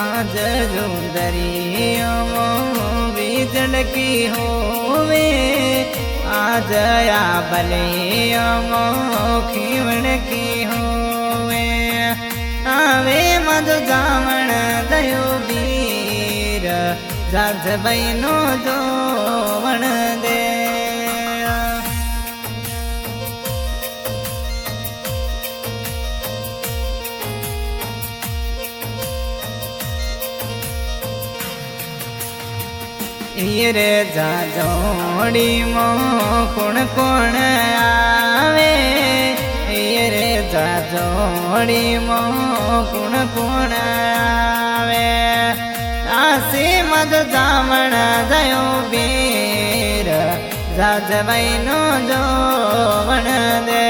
आज रुंदरियों बीजड़ की होवे आज या बलियों खीवण की होवे आवे मद जावण दयो वीर जाज बैनो जो वण दे रे जा जोड़ी मो कुण कुण आवे रे जा जोड़ी मो कुण कुण आवे आसी मद जामण दयो वीर जाज बैनो जो वण दे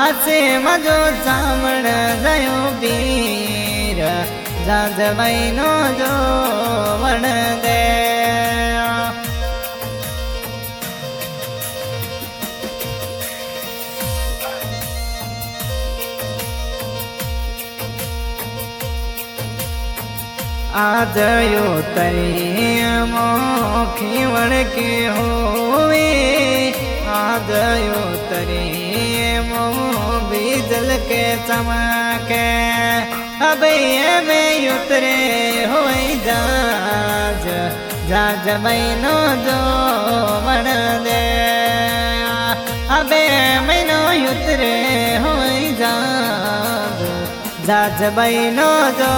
आसी मदो जामण दयो वीर जाज बैनो जो वण दे आज यो तरी मो खीवण की होवे आज यो तरी मो बीजल के चमके अबे में उतरे होई जाज जाज बैनो जो वण दे अबे मैनो उतरे होई जाज जाज बैनो जो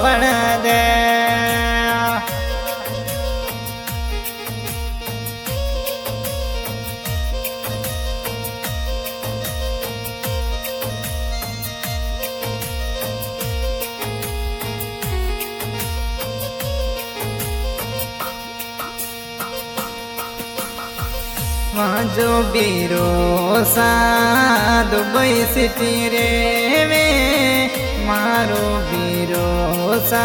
वण दे जो बीरो सा दुबई सिटी रे में मारो बीरो सा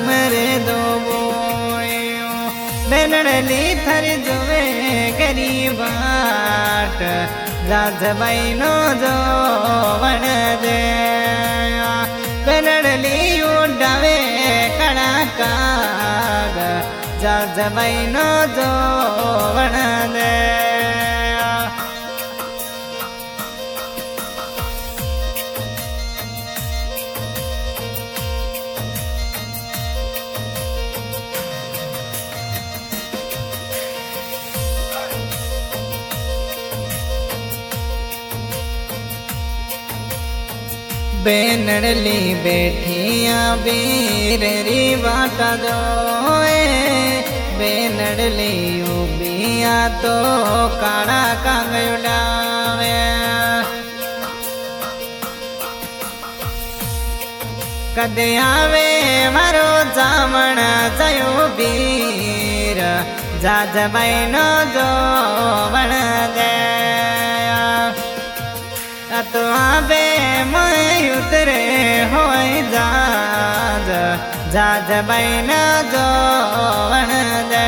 मेरे दो बोयो बेनड़ली थर जुवे गरीबाट जाज बैनो जो वण दे बेनड़ली उड़ावे कड़ा काग जाज बैनो जो वण दे बेनड़ली बैठिया बीररी बाटा दोए बेनड़ली उबिया तो काड़ा कांग उड़ावे कदे आवे मारो जामण जयो वीर जाज बैनो जो वण दे तो आवे मैं उतरे होई जाज जाज बैनो जो वण दे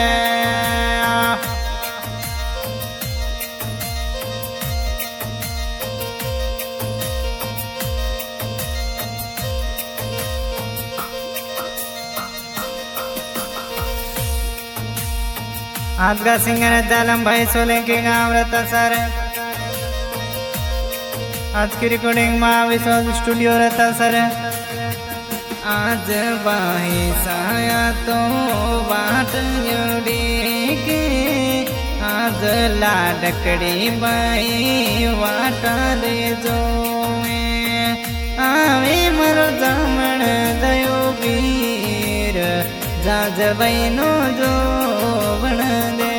आज का सिंगर जालम भाई सोलंकी गाँव रतसर आज की रिकॉर्डिंग में विश्वास स्टूडियो रहता सर आज बाई साया तो बाट जोड़ी के आज लाडकड़ी बाई वाटा दे जो आवे मरो जामण दयो वीर जाज बैनो जो वण दे